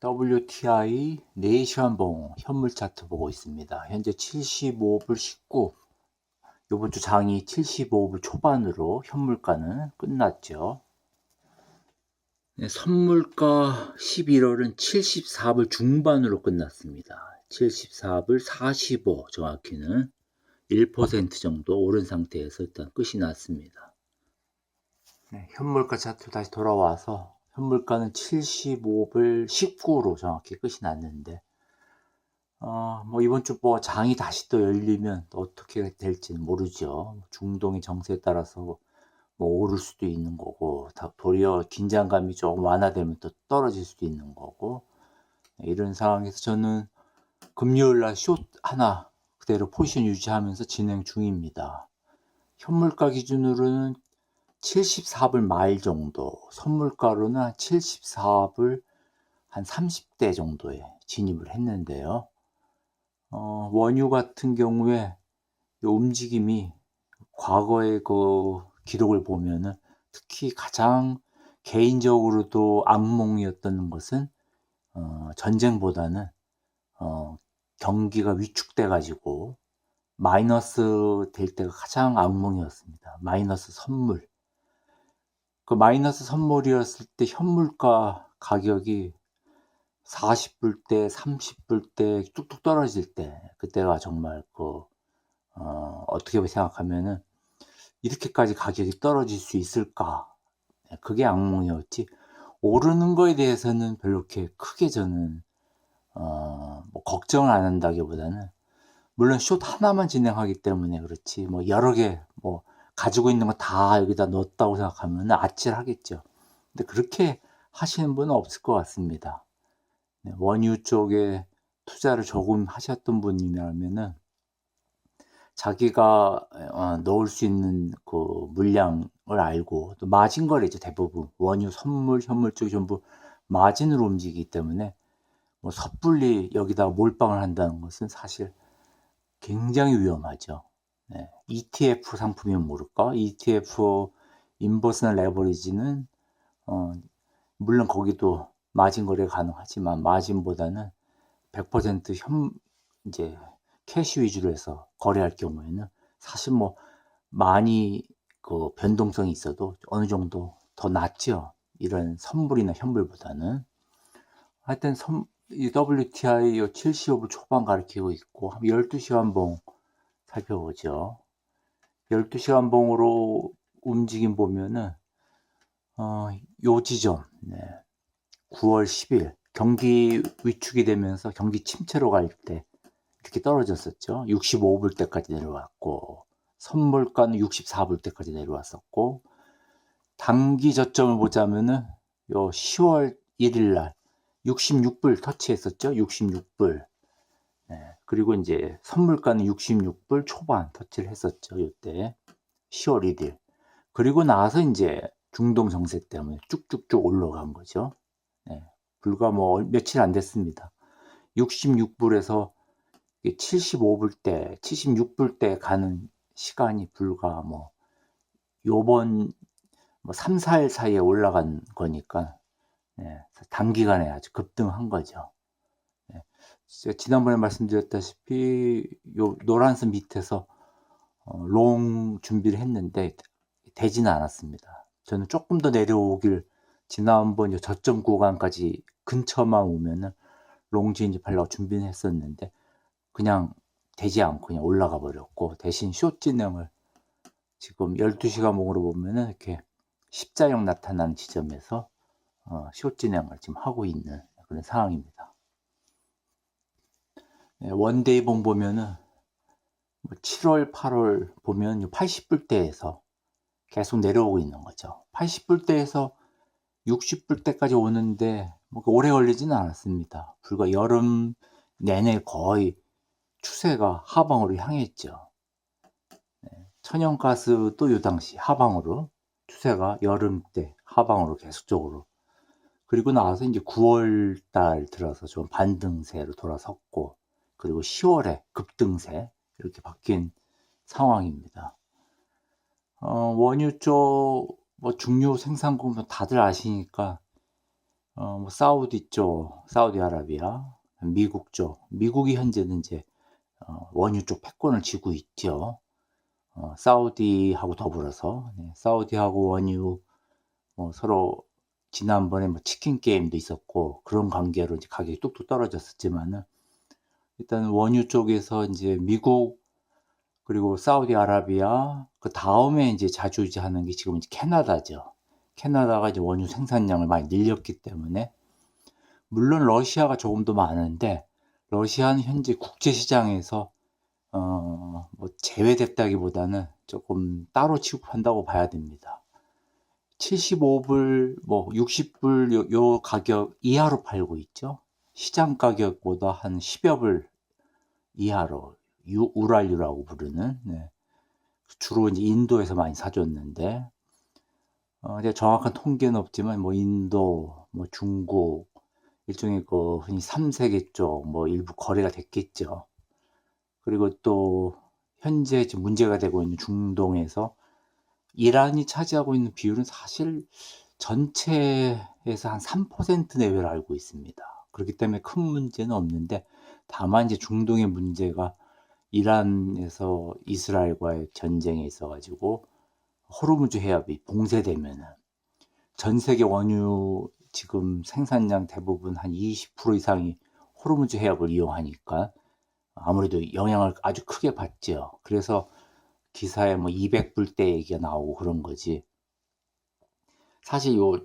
WTI 4시간 봉 현물 차트 보고 있습니다. 현재 75불 19, 이번 주 장이 75불 초반으로 현물가는 끝났죠. 네, 선물가 11월은 74불 중반으로 끝났습니다. 74불 45, 정확히는 1% 정도 오른 상태에서 일단 끝이 났습니다. 네, 현물가 차트 다시 돌아와서 현물가는 75불 19로 정확히 끝이 났는데, 뭐 이번 주 뭐 장이 다시 또 열리면 또 어떻게 될지는 모르죠. 중동의 정세에 따라서 뭐 오를 수도 있는 거고, 도리어 긴장감이 조금 완화되면 또 떨어질 수도 있는 거고, 이런 상황에서 저는 금요일 날 숏 하나 그대로 포지션 유지하면서 진행 중입니다. 현물가 기준으로는 74불 말 정도, 선물가로는 74불 한 30대 정도에 진입을 했는데요. 원유 같은 경우에 이 움직임이 과거의 그 기록을 보면은 특히 가장 개인적으로도 악몽이었던 것은 전쟁보다는 경기가 위축돼 가지고 마이너스 될 때가 가장 악몽이었습니다. 마이너스 선물. 그 마이너스 선물이었을 때 현물가 가격이 40불대, 30불대 뚝뚝 떨어질 때, 그때가 정말 어떻게 생각하면은 이렇게까지 가격이 떨어질 수 있을까? 그게 악몽이었지. 오르는 거에 대해서는 별로 이렇게 크게 저는 뭐 걱정을 안 한다기보다는, 물론 숏 하나만 진행하기 때문에 그렇지 뭐 여러 개 뭐 가지고 있는 거 다 여기다 넣었다고 생각하면 아찔하겠죠. 근데 그렇게 하시는 분은 없을 것 같습니다. 원유 쪽에 투자를 조금 하셨던 분이라면은 자기가 넣을 수 있는 그 물량을 알고, 또 마진 거래죠. 대부분 원유 선물 현물 쪽이 전부 마진으로 움직이기 때문에 뭐 섣불리 여기다 몰빵을 한다는 것은 사실 굉장히 위험하죠. 네. ETF 상품이면 모를까? ETF 인버스나 레버리지는 물론 거기도 마진 거래 가능하지만 마진보다는 100% 이제 캐시 위주로 해서 거래할 경우에는 사실 뭐 많이 그 변동성이 있어도 어느 정도 더 낫죠. 이런 선물이나 현물보다는. 하여튼 이 WTI 75불 초반 가리키고 있고, 12시간 봉 살펴보죠. 12시간 봉으로 움직임 보면은 요 지점, 네. 9월 10일 경기 위축이 되면서 경기 침체로 갈 때 이렇게 떨어졌었죠. 65불 때까지 내려왔고, 선물가는 64불 때까지 내려왔었고, 단기 저점을 보자면은 요 10월 1일 날 66불 터치했었죠. 66불. 네. 그리고 이제 선물가는 66불 초반 터치를 했었죠. 이때 10월 1일. 그리고 나서 이제 중동 정세 때문에 쭉쭉쭉 올라간 거죠. 네. 불과 뭐 며칠 안 됐습니다. 66불에서 75불대, 76불대 가는 시간이 불과 뭐 요번 뭐 3, 4일 사이에 올라간 거니까, 네, 단기간에 아주 급등한 거죠. 네. 지난번에 말씀드렸다시피 요 노란선 밑에서 롱 준비를 했는데 되지는 않았습니다. 저는 조금 더 내려오길, 지난번 저점 구간까지 근처만 오면은 롱 진입하려고 준비는 했었는데 그냥 되지 않고 그냥 올라가 버렸고, 대신 숏 진행을 지금 12시간 봉으로 보면은 이렇게 십자형 나타나는 지점에서 숏 진행을 지금 하고 있는 그런 상황입니다. 네, 원데이 봉 보면은 7월, 8월 보면 80불대에서 계속 내려오고 있는 거죠. 80불대에서 60불대까지 오는데 뭐 오래 걸리지는 않았습니다. 불과 여름 내내 거의 추세가 하방으로 향했죠. 천연가스도 요 당시 하방으로, 추세가 여름 때 하방으로 계속적으로. 그리고 나서 이제 9월 달 들어서 좀 반등세로 돌아섰고, 그리고 10월에 급등세 이렇게 바뀐 상황입니다. 원유 쪽 뭐 중요 생산국 다들 아시니까 뭐 사우디 쪽, 사우디아라비아, 미국 쪽, 미국이 현재는 이제 원유 쪽 패권을 쥐고 있죠. 사우디하고 더불어서 사우디하고 원유 서로 지난번에 뭐 치킨 게임도 있었고 그런 관계로 이제 가격이 뚝뚝 떨어졌었지만은 일단 원유 쪽에서 이제 미국 그리고 사우디아라비아 그 다음에 이제 자주지하는 게 지금 이제 캐나다죠. 캐나다가 이제 원유 생산량을 많이 늘렸기 때문에 물론 러시아가 조금 더 많은데 러시아는 현재 국제 시장에서 뭐 제외됐다기보다는 조금 따로 취급한다고 봐야 됩니다. 75불, 뭐 60불 요 가격 이하로 팔고 있죠. 시장 가격보다 한 10여 불 이하로 우랄유라고 부르는 주로 이제 인도에서 많이 사줬는데 이제 정확한 통계는 없지만 뭐 인도, 뭐 중국 일종의 그 흔히 3세계 쪽 뭐 일부 거래가 됐겠죠. 그리고 또 현재 지금 문제가 되고 있는 중동에서 이란이 차지하고 있는 비율은 사실 전체에서 한 3% 내외로 알고 있습니다. 그렇기 때문에 큰 문제는 없는데 다만 이제 중동의 문제가 이란에서 이스라엘과의 전쟁에 있어 가지고 호르무즈 해협이 봉쇄되면은 전 세계 원유 지금 생산량 대부분 한 20% 이상이 호르무즈 해협을 이용하니까 아무래도 영향을 아주 크게 받죠. 그래서 기사에 뭐 200불대 얘기가 나오고 그런 거지. 사실 요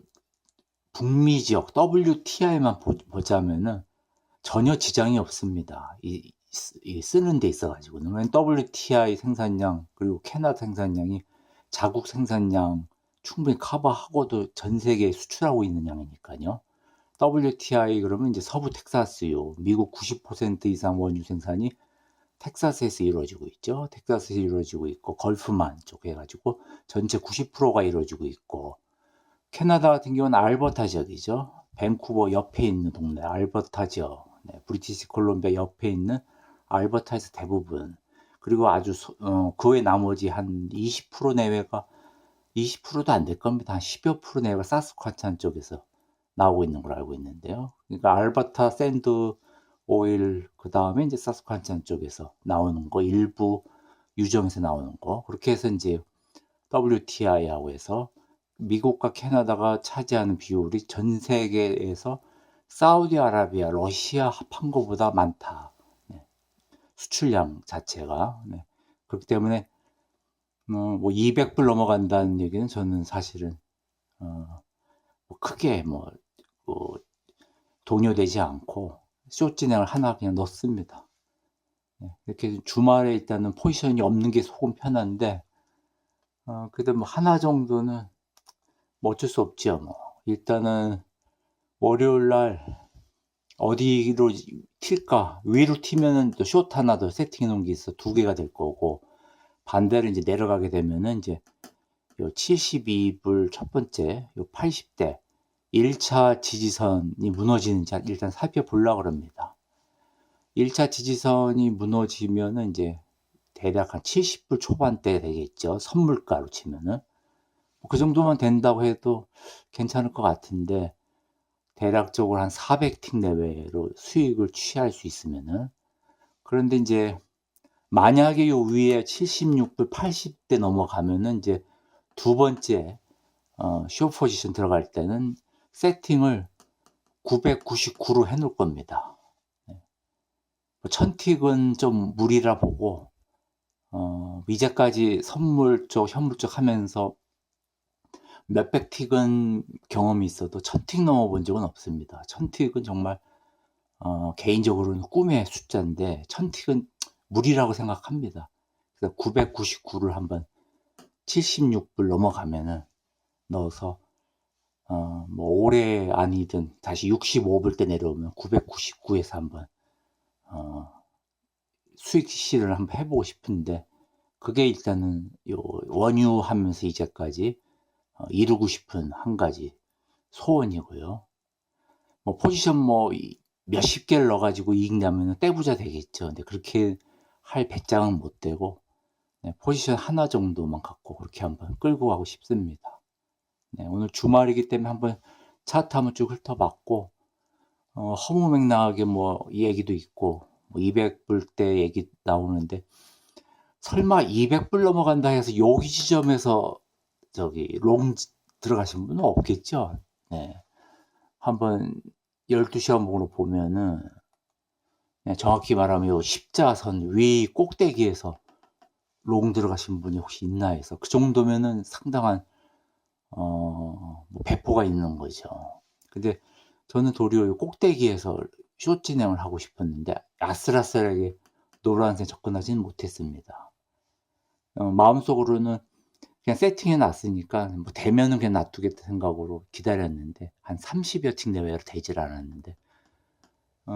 북미 지역 WTI만 보자면은 전혀 지장이 없습니다. 이 쓰는 데 있어 가지고는. 왜냐면 WTI 생산량 그리고 캐나다 생산량이 자국 생산량 충분히 커버하고도 전 세계에 수출하고 있는 양이니까요. WTI 그러면 이제 서부 텍사스요. 미국 90% 이상 원유 생산이 텍사스에서 이루어지고 있죠. 텍사스에서 이루어지고 있고 걸프만 쪽 해가지고 전체 90%가 이루어지고 있고 캐나다 같은 경우는 알버타 지역이죠. 밴쿠버 옆에 있는 동네 알버타 지역, 브리티시 콜롬비아 옆에 있는 알버타에서 대부분 그리고 아주 그 외 나머지 한 20% 내외가 20%도 안 될 겁니다. 한 10여 프로 내외가 사스쿼찬 쪽에서 나오고 있는 걸 알고 있는데요. 그러니까 알버타 샌드 오일 그 다음에 이제 사스쿼찬 쪽에서 나오는 거 일부 유정에서 나오는 거 그렇게 해서 이제 WTI하고 해서 미국과 캐나다가 차지하는 비율이 전 세계에서 사우디아라비아, 러시아 합한 것보다 많다. 수출량 자체가. 그렇기 때문에 뭐 200불 넘어간다는 얘기는 저는 사실은 뭐 크게 동요되지 않고 숏진행을 하나 그냥 넣습니다. 이렇게 주말에 일단은 포지션이 없는 게 속은 편한데 그래도 뭐 하나 정도는 뭐 어쩔 수 없죠. 뭐 일단은 월요일 날 어디로 튈까 위로 튀면은 또 숏 하나 더 세팅해 놓은 게 있어 두 개가 될 거고 반대로 이제 내려가게 되면은 이제 요 72불 첫 번째 요 80대 1차 지지선이 무너지는지 일단 살펴보려고 합니다. 1차 지지선이 무너지면은 이제 대략 한 70불 초반대 되겠죠. 선물가로 치면은. 그 정도만 된다고 해도 괜찮을 것 같은데 대략적으로 한 400틱 내외로 수익을 취할 수 있으면은 그런데 이제 만약에 요 위에 76불 80대 넘어가면은 이제 두 번째 숏 포지션 들어갈 때는 세팅을 999로 해 놓을 겁니다. 1000틱은 좀 무리라 보고 이제까지 선물 쪽, 현물 쪽 하면서 몇백 틱은 경험이 있어도 1000틱 넘어본 적은 없습니다. 1000틱은 정말 개인적으로는 꿈의 숫자인데 1000틱은 무리라고 생각합니다. 그래서 999를 한번 76불 넘어가면은 넣어서 뭐 올해 아니든 다시 65불 때 내려오면 999에서 한번 수익 실현을 한번 해보고 싶은데 그게 일단은 요 원유 하면서 이제까지 이루고 싶은 한 가지 소원이고요. 뭐 포지션 뭐 몇십 개를 넣어가지고 이익 나면은 떼부자 되겠죠. 근데 그렇게 할 배짱은 못 되고 포지션 하나 정도만 갖고 그렇게 한번 끌고 가고 싶습니다. 오늘 주말이기 때문에 한번 차트 한번 쭉 훑어봤고, 허무맹랑하게 뭐 이 얘기도 있고, 뭐 200불대 얘기 나오는데, 설마 200불 넘어간다 해서 여기 지점에서 저기 롱 들어가신 분은 없겠죠? 네. 한번 12시 항목으로 보면은, 정확히 말하면 요 십자선 위 꼭대기에서 롱 들어가신 분이 혹시 있나 해서, 그 정도면은 상당한 뭐 배포가 있는 거죠. 근데 저는 도리어 요 꼭대기에서 숏 진행을 하고 싶었는데 아슬아슬하게 노란색 접근하지는 못했습니다. 마음속으로는 그냥 세팅해 놨으니까 뭐 되면은 그냥 놔두겠다 생각으로 기다렸는데 한 30여 층 내외로 되질 않았는데,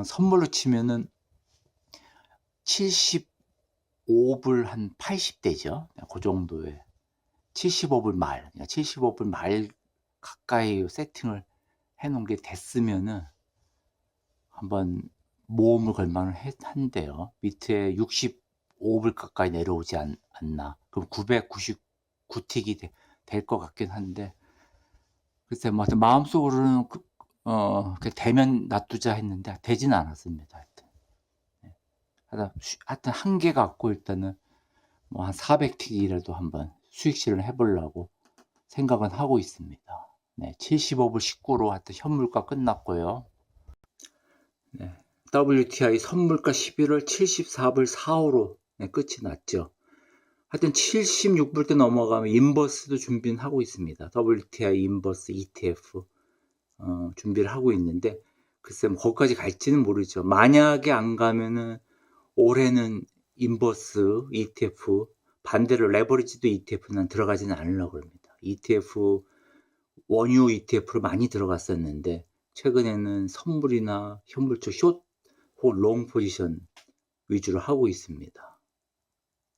선물로 치면은 75불 한 80대죠. 그 정도에 75불 말, 75불 말 가까이 세팅을 해 놓은 게 됐으면은 한번 모험을 걸 만은 한데요. 밑에 65불 가까이 내려오지 않나. 그럼 999틱이 될 것 같긴 한데, 글쎄 뭐 마음속으로는 되면 놔두자 했는데 되지는 않았습니다. 하여튼. 네. 하여튼 한계 갖고 일단은 뭐 한 400틱이라도 한번 수익 실현을 해보려고 생각은 하고 있습니다. 네, 75불 19로 하여튼 현물가 끝났고요. 네, WTI 선물가 11월 74불 45로 끝이 났죠. 하여튼 76불대 넘어가면 인버스도 준비는 하고 있습니다. WTI 인버스 ETF 준비를 하고 있는데, 글쎄 뭐 거기까지 갈지는 모르죠. 만약에 안 가면은 올해는 인버스 ETF, 반대로 레버리지도 ETF는 들어가지는 않으려고 합니다. ETF, 원유 ETF로 많이 들어갔었는데 최근에는 선물이나 현물 쪽 숏 혹은 롱 포지션 위주로 하고 있습니다.